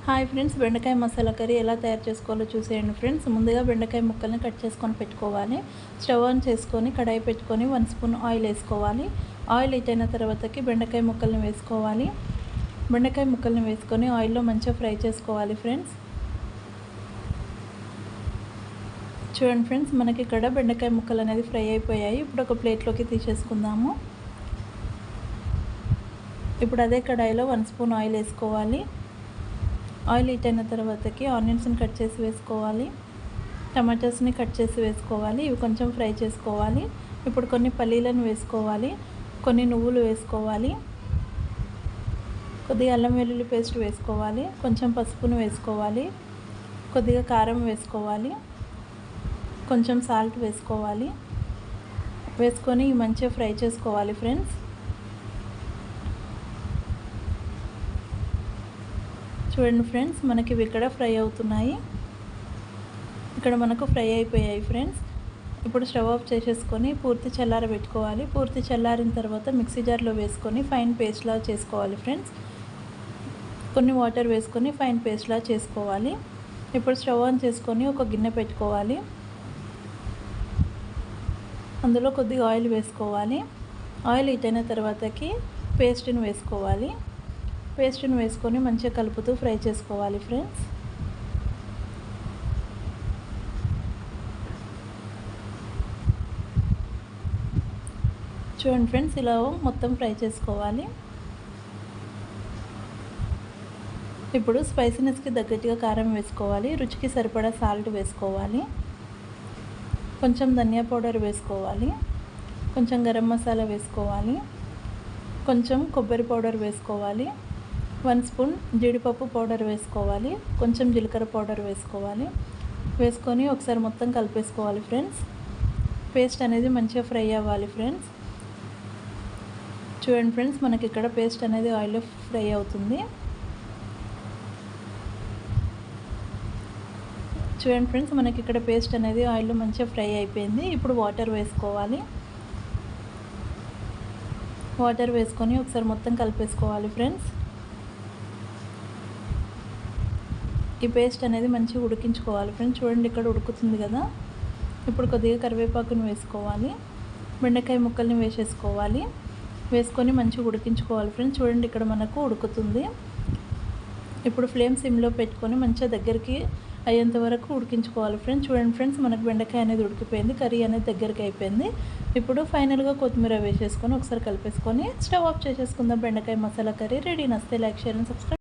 Hi friends, బెండకాయ masala curry ఎలా తయారు చేసుకోవాలో చూసేయండి ఫ్రెండ్స్. ముందుగా బెండకాయ ముక్కల్ని కట్ చేసుకొని పెట్టుకోవాలి. స్టవ్ ఆన్ చేసుకొని కడాయి పెట్టుకొని 1 స్పూన్ ఆయిల్ వేసుకోవాలి. ఆయిల్ హీట్ అయిన తర్వాతకి బెండకాయ ముక్కల్ని వేసుకోవాలి. బెండకాయ ముక్కల్ని వేసుకొని ఆయిల్లో మంచిగా ఫ్రై చేసుకోవాలి ఫ్రెండ్స్. చూడండి ఫ్రెండ్స్, మనకి ఇక్కడ బెండకాయ ముక్కలు అనేది ఫ్రై అయిపోయాయి. ఇప్పుడు ఒక ప్లేట్లోకి తీసేసుకుందాము. ఇప్పుడు అదే కడాయిలో 1 స్పూన్ ఆయిల్ వేసుకోవాలి. ఆయిల్ హీట్ అయిన తర్వాతకి ఆనియన్స్ని కట్ చేసి వేసుకోవాలి. టమాటాస్ని కట్ చేసి వేసుకోవాలి. ఇవి కొంచెం ఫ్రై చేసుకోవాలి. ఇప్పుడు కొన్ని పల్లీలను వేసుకోవాలి. కొన్ని నువ్వులు వేసుకోవాలి. కొద్దిగా అల్లం వెల్లుల్లి పేస్ట్ వేసుకోవాలి. కొంచెం పసుపును వేసుకోవాలి. కొద్దిగా కారం వేసుకోవాలి. కొంచెం సాల్ట్ వేసుకోవాలి. వేసుకొని మంచిగా ఫ్రై చేసుకోవాలి ఫ్రెండ్స్. చూడండి ఫ్రెండ్స్, మనకి ఇవి ఇక్కడ ఫ్రై అవుతున్నాయి. ఇక్కడ మనకు ఫ్రై అయిపోయాయి ఫ్రెండ్స్. ఇప్పుడు స్టవ్ ఆఫ్ చేసేసుకొని పూర్తి చల్లారబెట్టుకోవాలి. పూర్తి చల్లారిన తర్వాత మిక్సీ జార్లో వేసుకొని ఫైన్ పేస్ట్లా చేసుకోవాలి ఫ్రెండ్స్. కొన్ని వాటర్ వేసుకొని ఫైన్ పేస్ట్లా చేసుకోవాలి. ఇప్పుడు స్టవ్ ఆన్ చేసుకొని ఒక గిన్నె పెట్టుకోవాలి. అందులో కొద్దిగా ఆయిల్ వేసుకోవాలి. ఆయిల్ హీట్ అయిన తర్వాతకి పేస్ట్ని వేసుకోవాలి. పేస్ట్ని వేసుకొని మంచిగా కలుపుతూ ఫ్రై చేసుకోవాలి ఫ్రెండ్స్. చూడండి ఫ్రెండ్స్, ఇలా మొత్తం ఫ్రై చేసుకోవాలి. ఇప్పుడు స్పైసీనెస్కి తగ్గట్టుగా కారం వేసుకోవాలి. రుచికి సరిపడా సాల్ట్ వేసుకోవాలి. కొంచెం ధనియా పౌడర్ వేసుకోవాలి. కొంచెం గరం మసాలా వేసుకోవాలి. కొంచెం కొబ్బరి పౌడర్ వేసుకోవాలి. 1 స్పూన్ జీడిపప్పు పౌడర్ వేసుకోవాలి. కొంచెం జీలకర్ర పౌడర్ వేసుకోవాలి. వేసుకొని ఒకసారి మొత్తం కలిపేసుకోవాలి ఫ్రెండ్స్. పేస్ట్ అనేది మంచిగా ఫ్రై అవ్వాలి ఫ్రెండ్స్. చూడండి ఫ్రెండ్స్, మనకి ఇక్కడ పేస్ట్ అనేది ఆయిల్లో ఫ్రై అవుతుంది. చూడండి ఫ్రెండ్స్, మనకి ఇక్కడ పేస్ట్ అనేది ఆయిల్లో మంచిగా ఫ్రై అయిపోయింది. ఇప్పుడు వాటర్ వేసుకోవాలి. వాటర్ వేసుకొని ఒకసారి మొత్తం కలిపేసుకోవాలి ఫ్రెండ్స్. ఈ పేస్ట్ అనేది మంచిగా ఉడికించుకోవాలి ఫ్రెండ్స్. చూడండి, ఇక్కడ ఉడుకుతుంది కదా. ఇప్పుడు కొద్దిగా కరివేపాకుని వేసుకోవాలి. బెండకాయ ముక్కల్ని వేసేసుకోవాలి. వేసుకొని మంచిగా ఉడికించుకోవాలి ఫ్రెండ్స్. చూడండి, ఇక్కడ మనకు ఉడుకుతుంది. ఇప్పుడు ఫ్లేమ్ సిమ్లో పెట్టుకొని మంచిగా దగ్గరికి అయ్యేంత వరకు ఉడికించుకోవాలి ఫ్రెండ్స్. చూడండి ఫ్రెండ్స్, మనకు బెండకాయ అనేది ఉడికిపోయింది. కర్రీ అనేది దగ్గరికి అయిపోయింది. ఇప్పుడు ఫైనల్గా కొత్తిమీర వేసేసుకొని ఒకసారి కలిపేసుకొని స్టవ్ ఆఫ్ చేసేసుకుందాం. బెండకాయ మసాలా కర్రీ రెడీ. నచ్చితే లైక్, షేర్ అండ్ సబ్స్క్రైబ్.